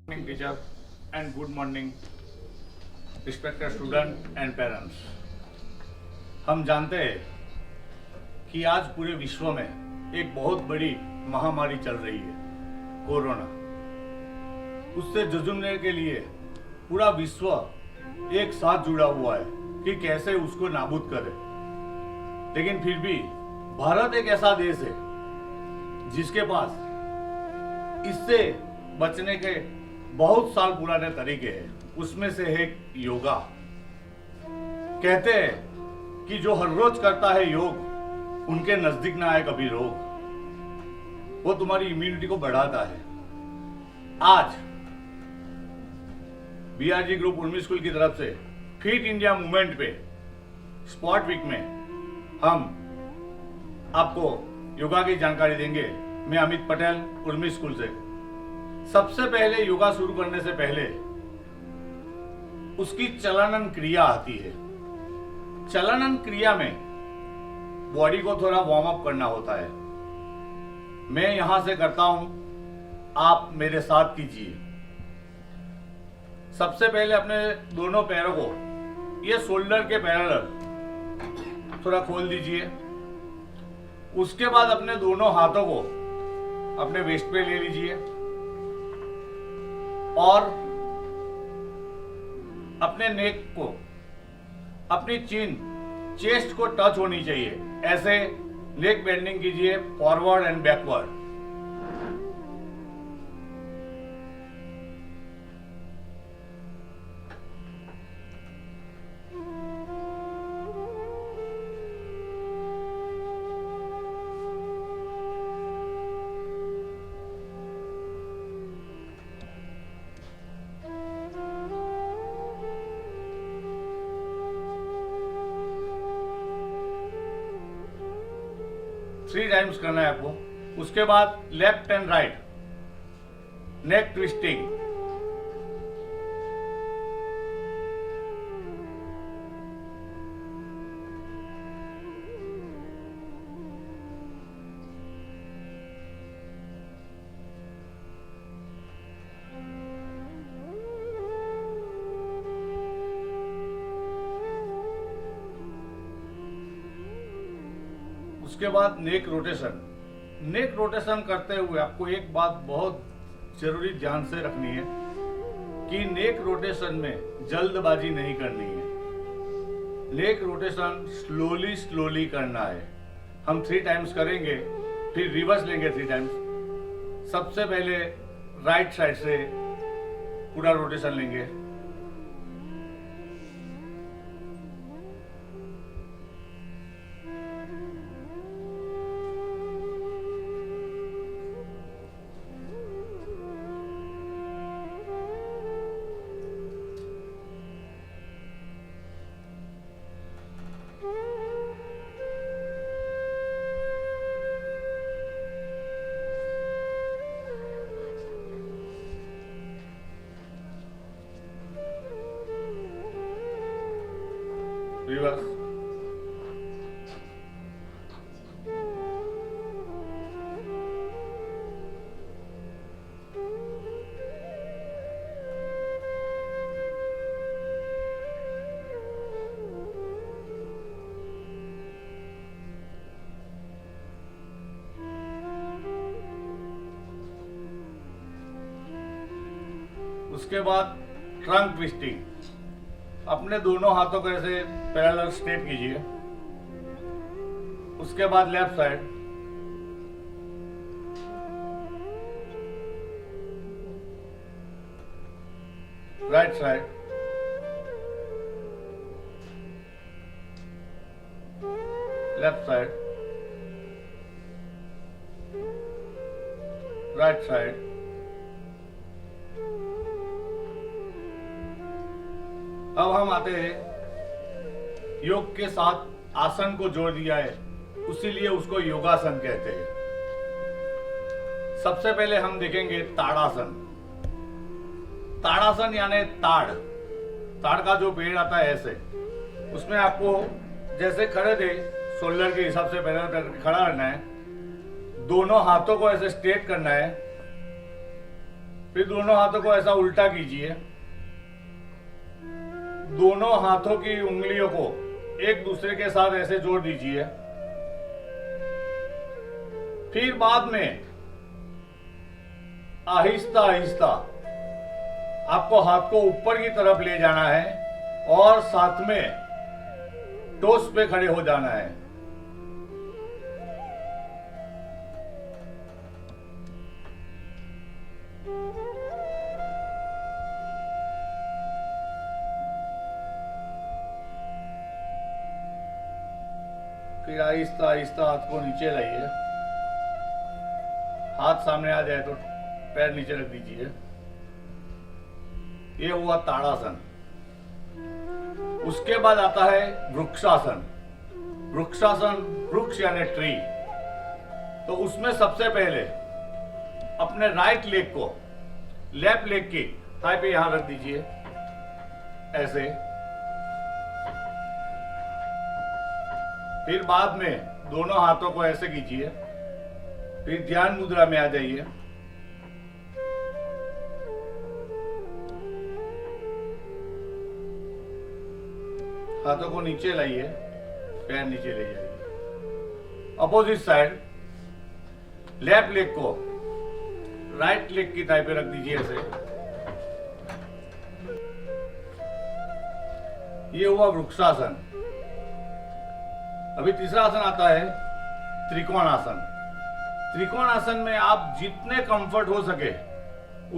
morning teacher and good morning respected student and parents। हम जानते हैं कि आज पूरे विश्व में एक बहुत बड़ी महामारी चल रही है, कोरोना। उससे जूझने के लिए पूरा विश्व एक साथ जुड़ा हुआ है कि कैसे उसको नाबूद करे। लेकिन फिर भी भारत एक ऐसा देश है जिसके पास इससे बचने के बहुत साल पुराने तरीके हैं। उसमें से है योगा। कहते हैं कि जो हर रोज करता है योग, उनके नजदीक ना आए कभी रोग। वो तुम्हारी इम्यूनिटी को बढ़ाता है। आज बीआरजी ग्रुप उर्मी स्कूल की तरफ से फिट इंडिया मूवमेंट पे स्पॉट वीक में हम आपको योगा की जानकारी देंगे। मैं अमित पटेल, उर्मी स्कूल से। सबसे पहले योगा शुरू करने से पहले उसकी चलनन क्रिया आती है। चलनन क्रिया में बॉडी को थोड़ा वार्म अप करना होता है। मैं यहां से करता हूं, आप मेरे साथ कीजिए। सबसे पहले अपने दोनों पैरों को ये शोल्डर के पैरेलल थोड़ा खोल दीजिए। उसके बाद अपने दोनों हाथों को अपने वेस्ट पे ले लीजिए और अपने नेक को, अपनी चिन चेस्ट को टच होनी चाहिए। ऐसे नेक बेंडिंग कीजिए, forward and backward. Three times करना है आपको। उसके बाद left and right neck twisting. उसके बाद नेक रोटेशन। नेक रोटेशन करते हुए आपको एक बात बहुत जरूरी ध्यान से रखनी है कि नेक रोटेशन में जल्दबाजी नहीं करनी है। नेक रोटेशन स्लोली स्लोली करना है। हम 3 टाइम्स करेंगे, फिर रिवर्स लेंगे 3 टाइम्स। सबसे पहले राइट साइड से पूरा रोटेशन लेंगे। रिवर्स। उसके बाद ट्रंक ट्विस्टिंग। अपने दोनों हाथों को ऐसे पैरेलल स्ट्रेट कीजिए। उसके बाद left side, right side, left side, right side. अब हम आते हैं, योग के साथ आसन को जोड़ दिया है, उसीलिए उसको योगासन कहते हैं। सबसे पहले हम देखेंगे ताड़ासन। ताड़ासन यानी ताड़। ताड़ का जो पेड़ आता है ऐसे, उसमें आपको जैसे खड़े थे शोल्डर के हिसाब से पैदल करके खड़ा रहना है। दोनों हाथों को ऐसे स्ट्रेट करना है, फिर दोनों हाथों को ऐसा उल्टा कीजिए। दोनों हाथों की उंगलियों को एक दूसरे के साथ ऐसे जोड़ दीजिए। फिर बाद में आहिस्ता आहिस्ता आपको हाथ को ऊपर की तरफ ले जाना है और साथ में टोस पे खड़े हो जाना है। फिर आहिस्ता आहिस्ता हाथ को नीचे लाइए। हाथ सामने आ जाए तो पैर नीचे रख दीजिए। ये हुआ ताड़ासन। उसके बाद आता है वृक्षासन। वृक्षासन, वृक्ष यानी ट्री। तो उसमें सबसे पहले अपने राइट लेग को लेफ्ट लेग की थाई पे यहां रख दीजिए ऐसे। फिर बाद में दोनों हाथों को ऐसे कीजिए। फिर ध्यान मुद्रा में आ जाइए। हाथों को नीचे लाइए, पैर नीचे ले जाइए। अपोजिट साइड लेफ्ट लेग को राइट लेग की थाई पे रख दीजिए ऐसे। ये हुआ वृक्षासन। अभी तीसरा आसन आता है त्रिकोणासन। त्रिकोणासन में आप जितने कंफर्ट हो सके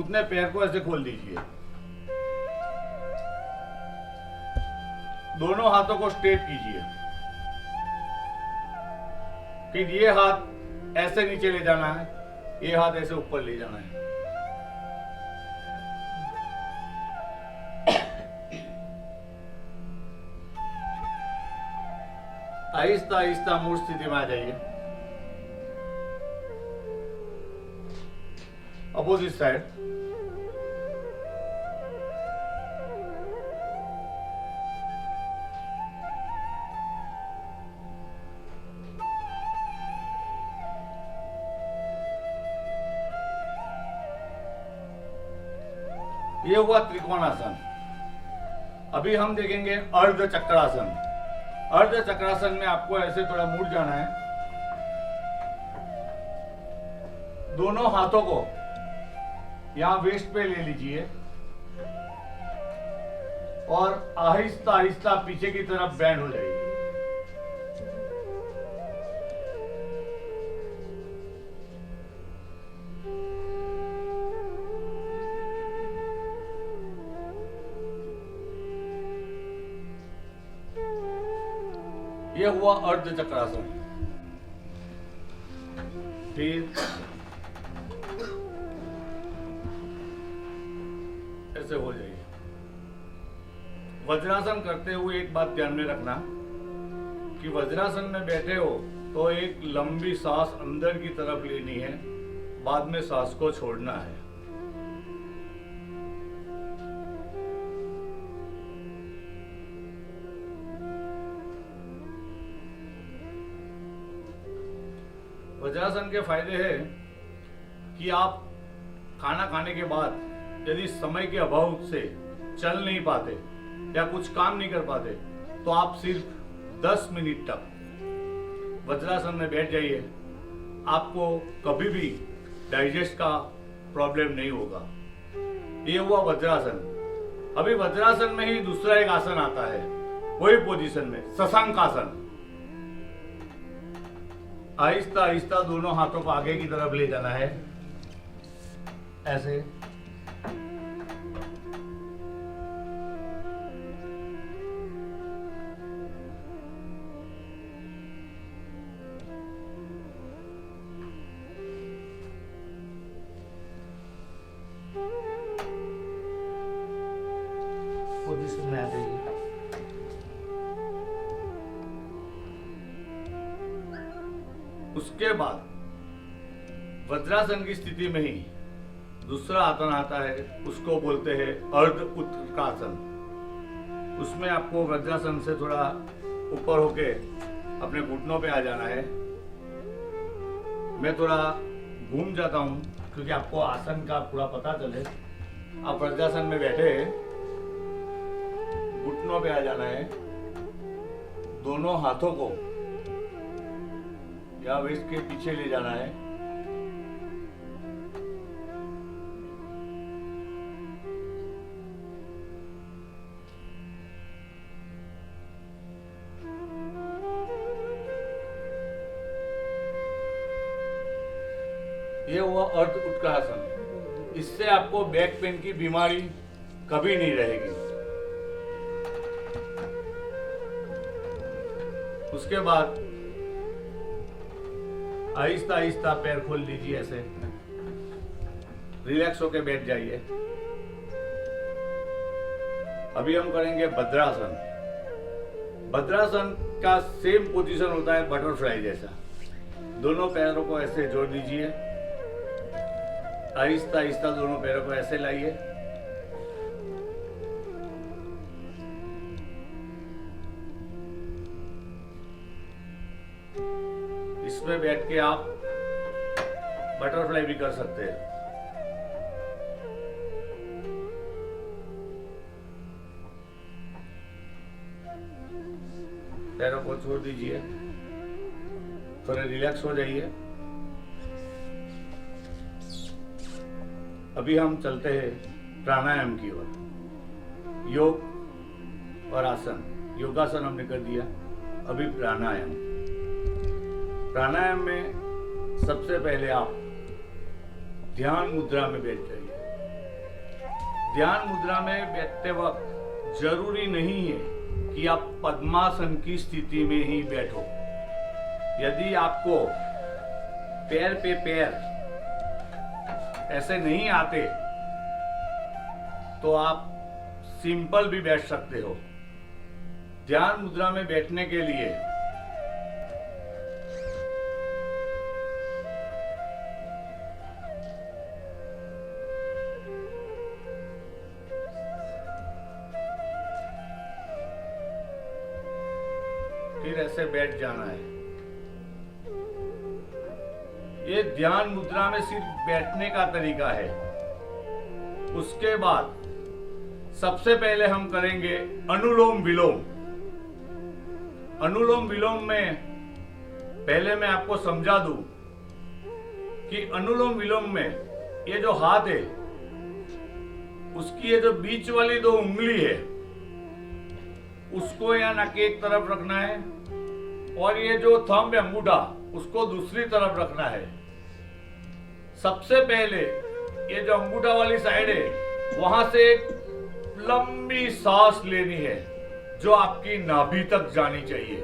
उतने पैर को ऐसे खोल दीजिए। दोनों हाथों को स्ट्रेट कीजिए। फिर ये हाथ ऐसे नीचे ले जाना है, ये हाथ ऐसे ऊपर ले जाना है। आहिस्ता आहिस्ता मूल स्थिति में आ जाइए। अपोजिट साइड ये हुआ त्रिकोणासन। अभी हम देखेंगे अर्ध चक्रासन। अर्ध चक्रासन में आपको ऐसे थोड़ा मुड़ जाना है। दोनों हाथों को यहां वेस्ट पे ले लीजिए और आहिस्ता आहिस्ता पीछे की तरफ बैंड हो जाइए। यह हुआ अर्ध चक्रासन। फिर ऐसे हो जाइए। वज्रासन करते हुए एक बात ध्यान में रखना कि वज्रासन में बैठे हो तो एक लंबी सांस अंदर की तरफ लेनी है, बाद में सांस को छोड़ना है। वज्रासन के फायदे हैं कि आप खाना खाने के बाद यदि समय के अभाव से चल नहीं पाते या कुछ काम नहीं कर पाते तो आप सिर्फ 10 मिनट तक वज्रासन में बैठ जाइए। आपको कभी भी डाइजेस्ट का प्रॉब्लम नहीं होगा। ये हुआ वज्रासन। अभी वज्रासन में ही दूसरा एक आसन आता है, वही पोजीशन में शशांकासन। आहिस्ता आहिस्ता दोनों हाथों को आगे की तरफ ले जाना है ऐसे। पोजीशन में आ जाइए। उसके बाद वज्रासन की स्थिति में ही दूसरा आसन आता है, उसको बोलते हैं अर्ध उत्तरासन। उसमें आपको वज्रासन से थोड़ा ऊपर होके अपने घुटनों पे आ जाना है। मैं थोड़ा घूम जाता हूँ क्योंकि आपको आसन का पूरा पता चले। आप वज्रासन में बैठे, घुटनों पे आ जाना है, दोनों हाथों को या वेस्ट के पीछे ले जाना है। ये हुआ अर्ध उत्करासन। इससे आपको बैक पेन की बीमारी कभी नहीं रहेगी। उसके बाद आहिस्ता आहिस्ता पैर खोल लीजिए, ऐसे रिलैक्स होके बैठ जाइए। अभी हम करेंगे भद्रासन। भद्रासन का सेम पोजीशन होता है बटरफ्लाई जैसा। दोनों पैरों को ऐसे जोड़ दीजिए, आहिस्ता आहिस्ता दोनों पैरों को ऐसे लाइए। इसमें बैठ के आप बटरफ्लाई भी कर सकते हैं। पैरों को छोड़ दीजिए, थोड़े रिलैक्स हो जाइए। अभी हम चलते हैं प्राणायाम की ओर। योग और आसन, योगासन हमने कर दिया, अभी प्राणायाम। प्राणायाम में सबसे पहले आप ध्यान मुद्रा में बैठ जाइए। ध्यान मुद्रा में बैठते वक्त जरूरी नहीं है कि आप पद्मासन की स्थिति में ही बैठो। यदि आपको पैर पे पैर ऐसे नहीं आते तो आप सिंपल भी बैठ सकते हो। ध्यान मुद्रा में बैठने के लिए फिर ऐसे बैठ जाना है। ये ध्यान मुद्रा में सिर्फ बैठने का तरीका है। उसके बाद सबसे पहले हम करेंगे अनुलोम विलोम। अनुलोम विलोम में पहले मैं आपको समझा दूं कि अनुलोम विलोम में ये जो हाथ है, उसकी ये जो बीच वाली दो उंगली है, उसको या नाक की एक तरफ रखना है, और ये जो थंब है अंगूठा, उसको दूसरी तरफ रखना है। सबसे पहले ये जो अंगूठा वाली साइड है, वहां से एक लंबी सांस लेनी है जो आपकी नाभि तक जानी चाहिए,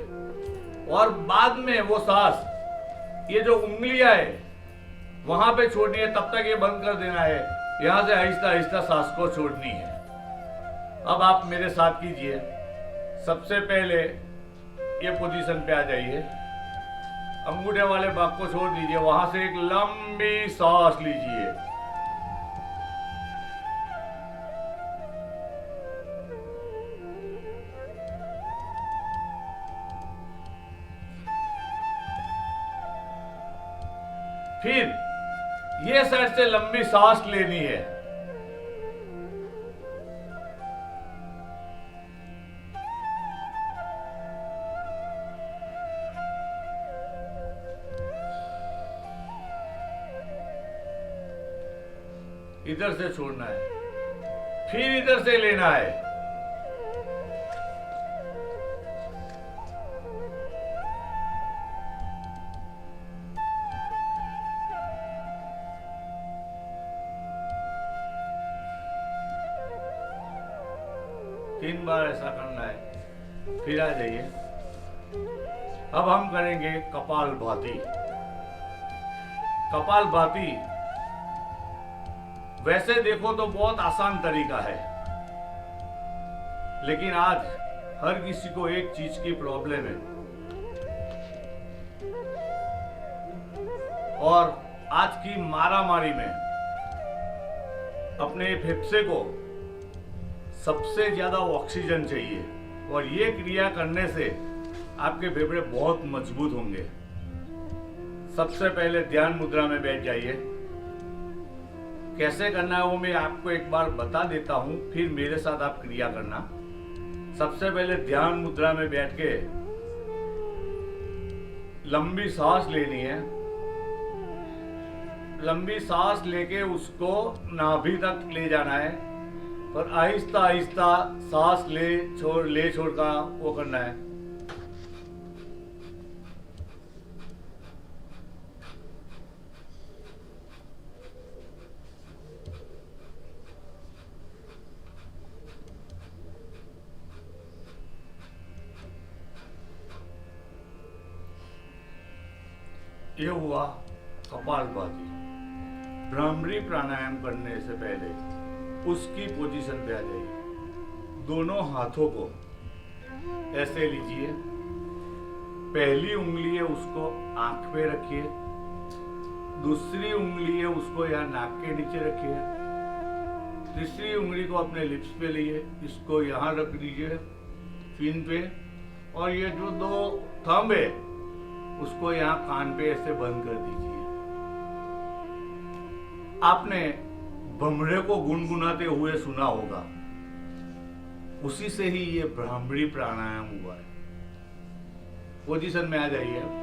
और बाद में वो सांस ये जो उंगलियां है वहां पे छोड़नी है। तब तक ये बंद कर देना है, यहां से आहिस्ता आहिस्ता सांस को छोड़नी है। अब आप मेरे साथ कीजिए। सबसे पहले ये पोजीशन पे आ जाइए, अंगूठे वाले भाग को छोड़ दीजिए, वहां से एक लंबी सांस लीजिए। फिर ये साइड से लंबी सांस लेनी है। इधर से छोड़ना है, फिर इधर से लेना है। तीन बार ऐसा करना है, फिर आ जाइए। अब हम करेंगे कपालभाति। कपालभाति वैसे देखो तो बहुत आसान तरीका है, लेकिन आज हर किसी को एक चीज की प्रॉब्लम है, और आज की मारामारी में अपने फेफड़े को सबसे ज्यादा ऑक्सीजन चाहिए, और ये क्रिया करने से आपके फेफड़े बहुत मजबूत होंगे। सबसे पहले ध्यान मुद्रा में बैठ जाइए। कैसे करना है वो मैं आपको एक बार बता देता हूँ, फिर मेरे साथ आप क्रिया करना। सबसे पहले ध्यान मुद्रा में बैठ के लंबी सांस लेनी है। लंबी सांस लेके उसको नाभि तक ले जाना है, और आहिस्ता आहिस्ता सांस ले छोड़ का वो करना है। ये हुआ कपालभाति। भ्रामरी प्राणायाम करने से पहले उसकी पोजीशन पे आ जाइए। दोनों हाथों को ऐसे लीजिए। पहली उंगली है उसको आंख पे रखिए, दूसरी उंगली है उसको यहाँ नाक के नीचे रखिए, तीसरी उंगली को अपने लिप्स पे लिए, इसको यहाँ रख दीजिए पिन पे, और ये जो दो थंब है उसको यहाँ कान पे ऐसे बंद कर दीजिए। आपने भमरे को गुनगुनाते हुए सुना होगा, उसी से ही ये भ्रामरी प्राणायाम हुआ है। पोजीशन में आ जाइए।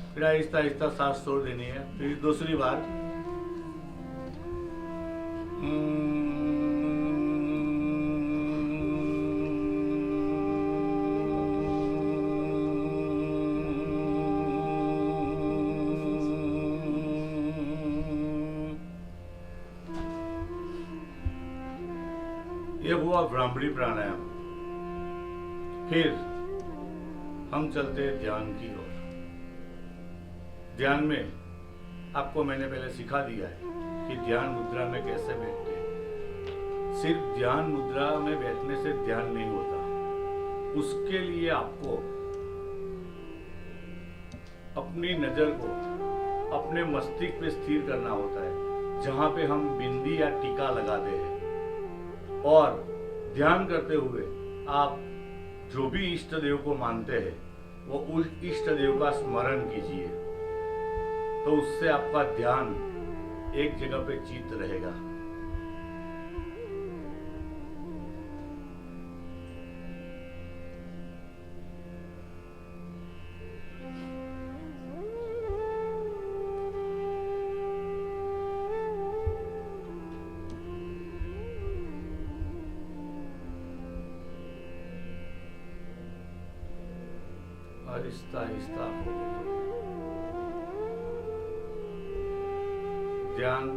फिर आहिस्ता आहिस्ता सांस छोड़ देनी है। फिर दूसरी बार ये हुआ भ्रामरी प्राणायाम। फिर हम चलते हैं ध्यान की ओर। ध्यान में आपको मैंने पहले सिखा दिया है कि ध्यान मुद्रा में कैसे बैठते हैं। सिर्फ ध्यान मुद्रा में बैठने से ध्यान नहीं होता, उसके लिए आपको अपनी नजर को अपने मस्तिष्क पे स्थिर करना होता है, जहां पे हम बिंदी या टीका लगाते हैं। और ध्यान करते हुए आप जो भी इष्ट देव को मानते हैं वो उस इष्ट देव का स्मरण कीजिए, तो उससे आपका ध्यान एक जगह पे चित्त रहेगा। आहिस्ता आहिस्ता ध्यान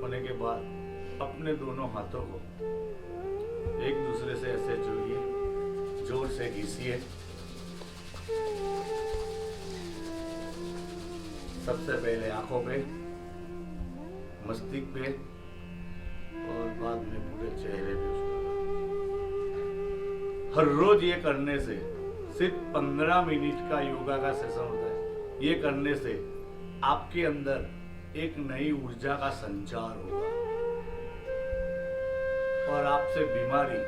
होने के बाद अपने दोनों हाथों को एक दूसरे से ऐसे जोड़िए, जोर से घिसिए। सबसे पहले आंखों पे, मस्तिष्क पे, और बाद में पूरे चेहरे पे उसको। हर रोज ये करने से सिर्फ 15 मिनट का योगा का सेशन होता है। ये करने से आपके अंदर एक नई ऊर्जा का संचार होगा और आपसे बीमारी,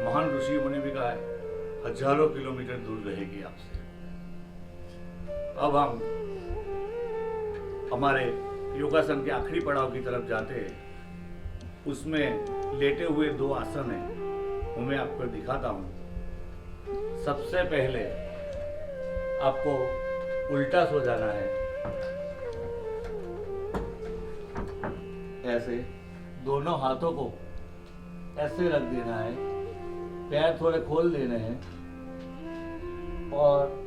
महान ऋषियों ने भी कहा है, हजारों किलोमीटर दूर रहेगी आपसे। अब हम हमारे योगासन के आखिरी पड़ाव की तरफ जाते हैं। उसमें लेटे हुए 2 आसन हैं, वो मैं आपको दिखाता हूँ। सबसे पहले आपको उल्टा सो जाना है, ऐसे दोनों हाथों को ऐसे रख देना है, पैर थोड़े खोल देने हैं और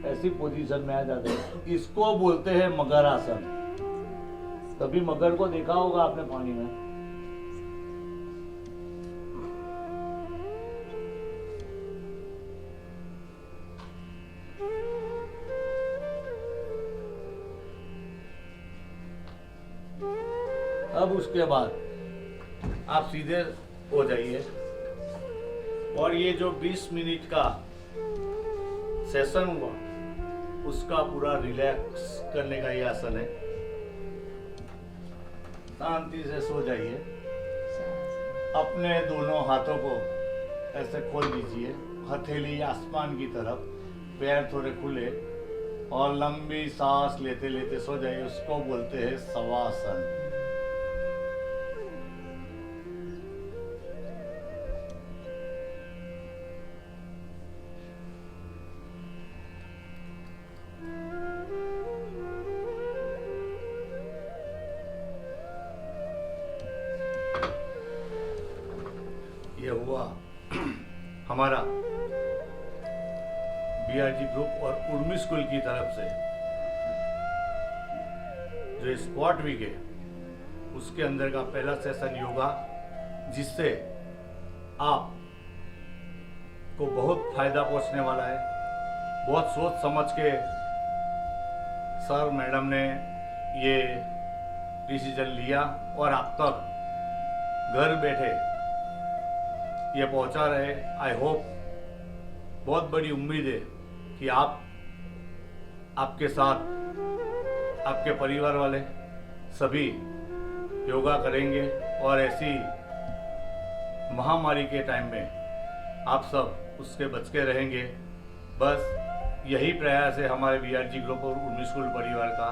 ऐसी पोजीशन में आ जाते हैं। इसको बोलते हैं मगर आसन। कभी मगर को देखा होगा आपने पानी में? अब उसके बाद आप सीधे हो जाइए और ये जो 20 मिनट का सेशन हुआ उसका पूरा रिलैक्स करने का ये आसन है। शांति से सो जाइए। अपने दोनों हाथों को ऐसे खोल दीजिए, हथेली आसमान की तरफ, पैर थोड़े खुले और लंबी सांस लेते लेते सो जाइए। उसको बोलते हैं शवासन। ये हुआ हमारा बीआरजी ग्रुप और उर्मी स्कूल की तरफ से जो स्पॉट वीक है उसके अंदर का पहला सेशन योगा, जिससे आप को बहुत फायदा पहुंचने वाला है। बहुत सोच समझ के सर मैडम ने ये डिसीजन लिया और आप तक घर बैठे ये पहुंचा रहे। आई होप, बहुत बड़ी उम्मीद है कि आप, आपके साथ आपके परिवार वाले सभी योगा करेंगे और ऐसी महामारी के टाइम में आप सब उसके बच के रहेंगे। बस यही प्रयास है हमारे बीआरजी ग्रुप और उर्मी स्कूल परिवार का।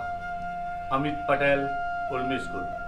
अमित पटेल, उर्मी स्कूल।